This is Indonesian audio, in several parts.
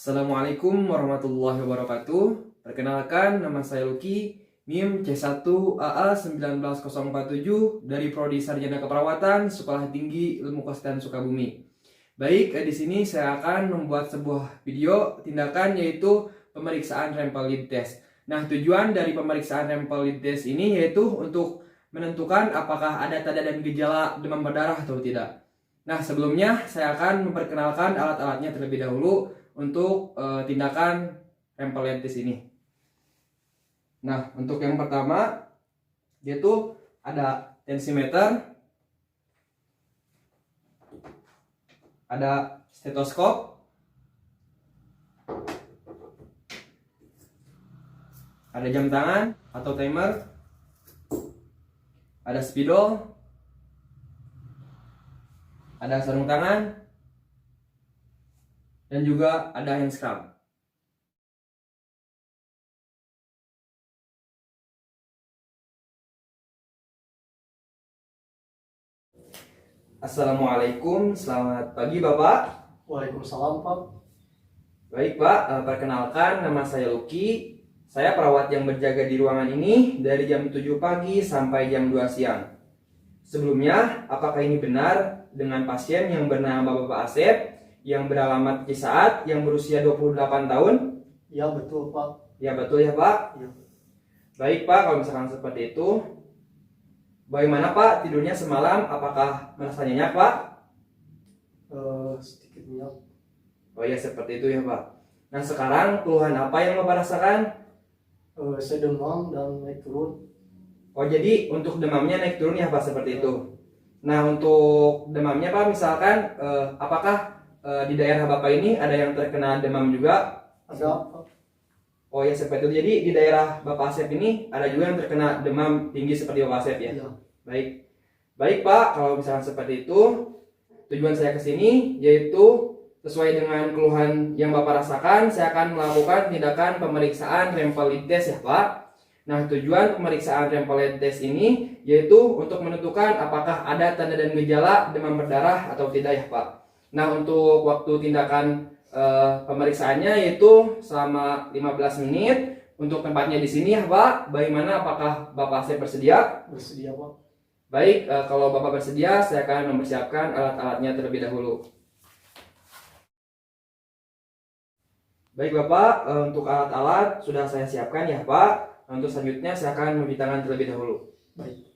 Assalamualaikum warahmatullahi wabarakatuh. Perkenalkan, nama saya Lucky, NIM C1AA19047 dari Prodi Sarjana Keperawatan Sekolah Tinggi Ilmu Kesehatan Sukabumi. Baik, di sini saya akan membuat sebuah video tindakan yaitu pemeriksaan rempel lid test. Nah, tujuan dari pemeriksaan rempel lid test ini yaitu untuk menentukan apakah ada tanda dan gejala demam berdarah atau tidak. Nah, sebelumnya saya akan memperkenalkan alat-alatnya terlebih dahulu untuk tindakan rempel lid test ini. Nah, untuk yang pertama yaitu ada tensimeter, ada stetoskop, ada jam tangan atau timer, ada spidol, ada sarung tangan, dan juga ada hand scrub. Assalamualaikum, selamat pagi Bapak. Waalaikumsalam Pak. Baik Pak, perkenalkan nama saya Lucky. Saya perawat yang berjaga di ruangan ini dari jam 7 pagi sampai jam 2 siang. Sebelumnya, apakah ini benar dengan pasien yang bernama Bapak Asep yang beralamat Cisaat yang berusia 28 tahun? Ya betul Pak. Ya betul ya Pak. Ya. Baik Pak, kalau misalkan seperti itu, bagaimana Pak tidurnya semalam? Apakah merasa nyenyak Pak? Sedikit nyenyak. Oh ya, seperti itu ya Pak. Nah, sekarang keluhan apa yang Bapak rasakan? Saya demam dan naik turun. Oh, jadi untuk demamnya naik turun ya Pak, seperti itu. Nah, untuk demamnya Pak, misalkan apakah di daerah Bapak ini ada yang terkena demam juga? Ada Pak. Oh ya, seperti itu. Jadi di daerah Bapak Asep ini ada juga yang terkena demam tinggi seperti Bapak Asep ya? Ya. Baik. Baik Pak, kalau misalkan seperti itu, tujuan saya ke sini yaitu sesuai dengan keluhan yang Bapak rasakan, saya akan melakukan tindakan pemeriksaan rempel lid test ya Pak. Nah, tujuan pemeriksaan rempel lid test ini yaitu untuk menentukan apakah ada tanda dan gejala demam berdarah atau tidak ya Pak. Nah, untuk waktu tindakan pemeriksaannya yaitu selama 15 menit. Untuk tempatnya di sini ya Pak. Bagaimana, apakah Bapak Asep bersedia? Bersedia Pak. Baik, kalau Bapak bersedia, saya akan mempersiapkan alat-alatnya terlebih dahulu. Baik Bapak, untuk alat-alat sudah saya siapkan ya Pak. Untuk selanjutnya saya akan mencuci tangan terlebih dahulu. Baik.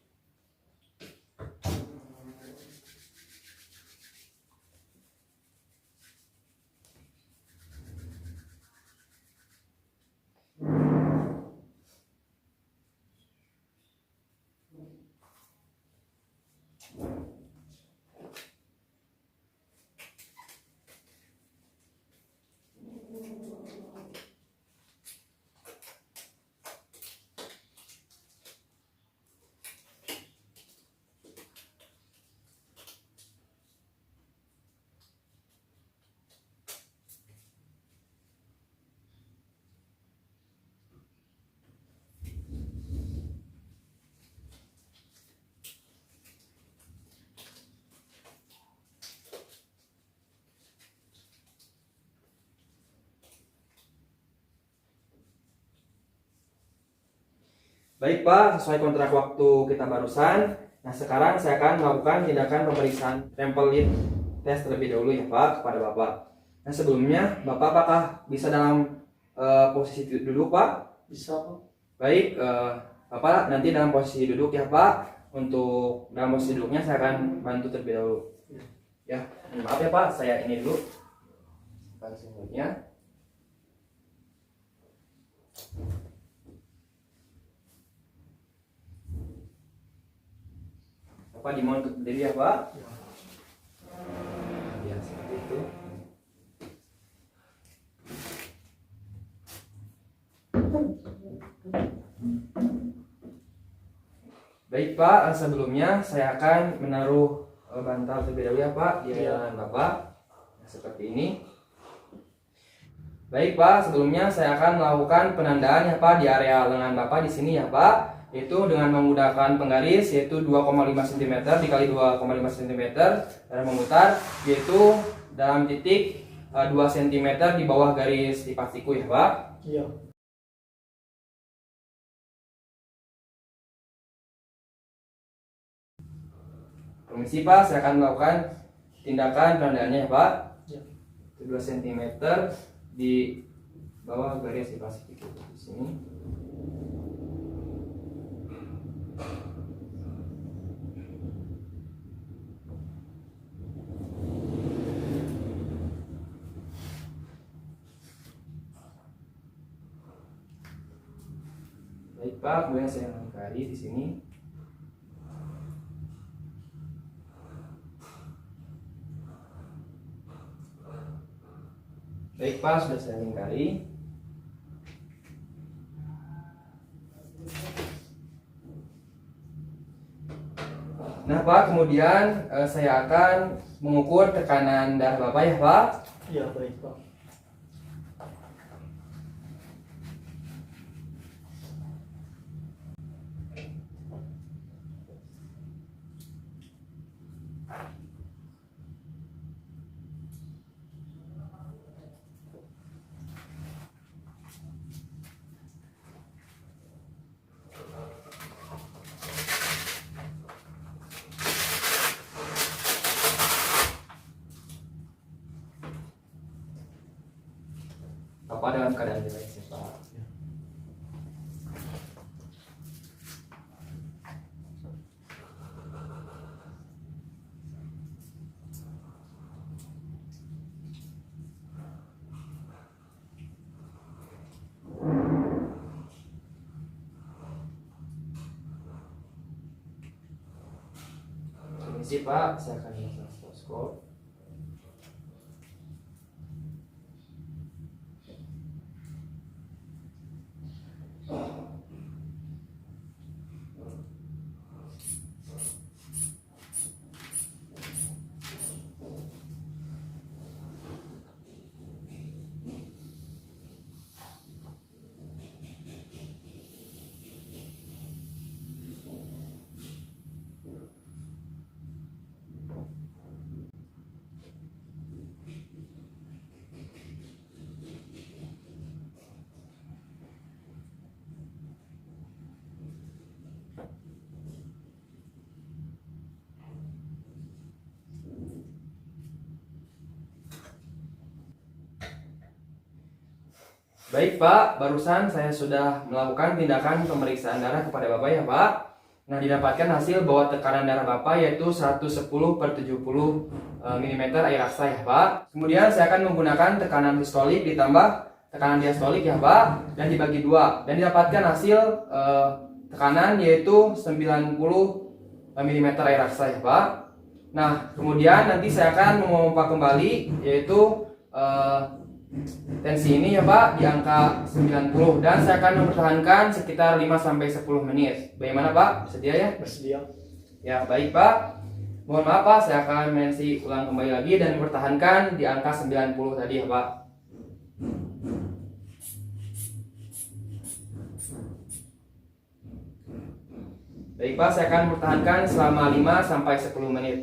Baik Pak, sesuai kontrak waktu kita barusan. Nah, sekarang saya akan melakukan tindakan pemeriksaan rempel lid test terlebih dahulu ya Pak kepada Bapak. Nah, sebelumnya Bapak apakah bisa dalam posisi duduk Pak? Bisa Pak. Baik, Bapak nanti dalam posisi duduk ya Pak. Untuk dalam posisi duduknya saya akan bantu terlebih dahulu. Ya, maaf ya Pak, saya ini dulu. Selanjutnya. Bapak dimohon untuk berdiri ya Pak. Ya, seperti itu. Baik Pak, sebelumnya saya akan menaruh bantal terlebih dahulu ya Pak di tangan Bapak. Nah, seperti ini. Baik Pak, sebelumnya saya akan melakukan penandaan ya Pak di area lengan Bapak di sini ya Pak. Itu dengan menggunakan penggaris yaitu 2,5 cm dikali 2,5 cm dan memutar, yaitu dalam titik 2 cm di bawah garis lipat siku ya Pak. Iya. Permisi Pak, saya akan melakukan tindakan perandaannya ya Pak. Iya. 2 cm di bawah garis lipat siku di sini. Baik Pak, kemudian saya lingkari di sini. Baik Pak, sudah saya lingkari. Nah Pak, kemudian saya akan mengukur tekanan darah Bapak ya Pak. Iya, baik Pak. Bapak dalam keadaan relax ya Pak. Permisi Pak, saya akan memasang stetoskop. Baik Pak, barusan saya sudah melakukan tindakan pemeriksaan darah kepada Bapak ya Pak. Nah, didapatkan hasil bahwa tekanan darah Bapak yaitu 110/70 mm air raksa ya Pak. Kemudian saya akan menggunakan tekanan sistolik ditambah tekanan diastolik ya Pak, dan dibagi 2. Dan didapatkan hasil tekanan yaitu 90 mm air raksa ya Pak. Nah, kemudian nanti saya akan memompa kembali yaitu tensi ini ya Pak di angka 90, dan saya akan mempertahankan sekitar 5-10 menit. Bagaimana Pak? Bersedia ya? Bersedia. Ya, baik Pak. Mohon maaf Pak, saya akan menensi ulang kembali lagi dan mempertahankan di angka 90 tadi ya Pak. Baik Pak, saya akan mempertahankan selama 5-10 menit.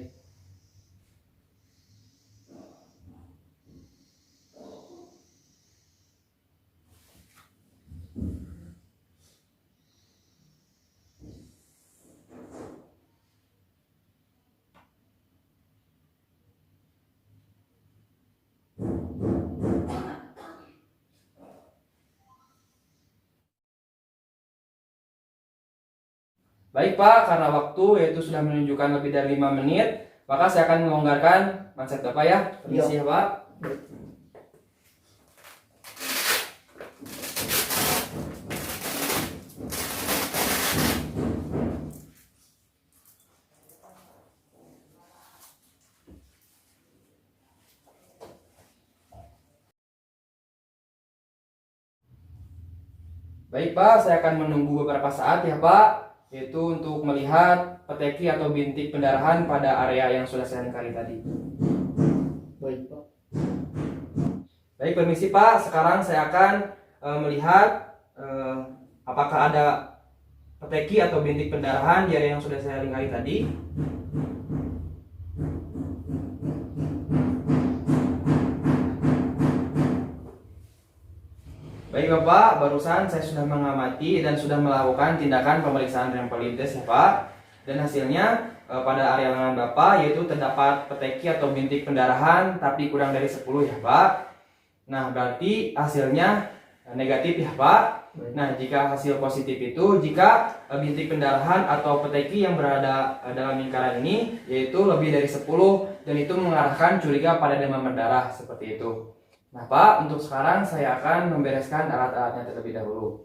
Baik Pak, karena waktu yaitu sudah menunjukkan lebih dari 5 menit, maka saya akan melonggarkan manset Bapak ya. Permisi ya Pak. Baik. Baik Pak, saya akan menunggu beberapa saat ya Pak, yaitu untuk melihat peteki atau bintik pendarahan pada area yang sudah saya lingkari tadi. Baik Pak. Baik, permisi Pak, sekarang saya akan melihat apakah ada peteki atau bintik pendarahan di area yang sudah saya lingkari tadi. Baik Bapak, barusan saya sudah mengamati dan sudah melakukan tindakan pemeriksaan rempel test ya Pak. Dan hasilnya pada area lengan Bapak yaitu terdapat peteki atau bintik pendarahan tapi kurang dari 10 ya Pak. Nah berarti hasilnya negatif ya Pak. Nah jika hasil positif itu jika bintik pendarahan atau peteki yang berada dalam lingkaran ini yaitu lebih dari 10 dan itu mengarahkan curiga pada demam berdarah seperti itu. Nah Pak, untuk sekarang saya akan membereskan alat-alatnya terlebih dahulu.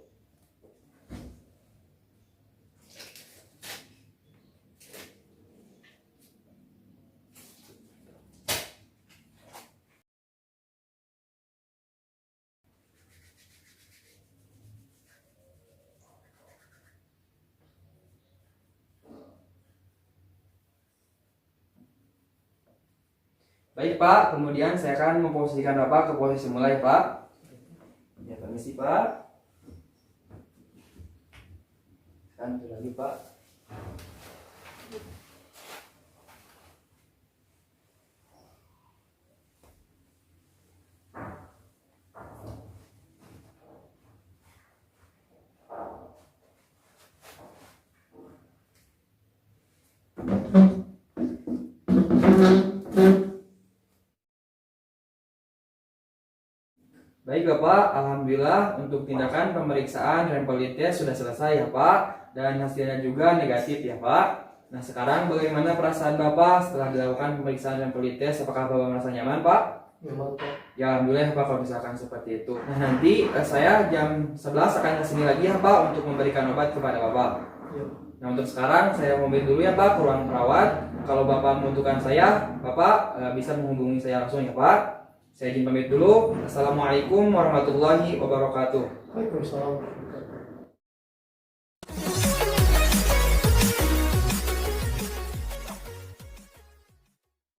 Baik Pak, kemudian saya akan memposisikan Bapak ke posisi mulai Pak. Ya permisi Pak. Lanjut lagi Pak. Baik Bapak, Alhamdulillah untuk tindakan pemeriksaan rempel test sudah selesai ya Pak. Dan hasilnya juga negatif ya Pak. Nah sekarang bagaimana perasaan Bapak setelah dilakukan pemeriksaan rempel test? Apakah Bapak merasa nyaman Pak? Nyaman Pak. Ya Alhamdulillah Pak kalau misalkan seperti itu. Nah nanti saya jam 11 akan kesini lagi ya Pak untuk memberikan obat kepada Bapak. Ya. Nah untuk sekarang saya pamit dulu ya Pak ke ruang perawat. Kalau Bapak membutuhkan saya, Bapak bisa menghubungi saya langsung ya Pak. Saya izin pamit dulu. Assalamualaikum warahmatullahi wabarakatuh. Waalaikumsalam.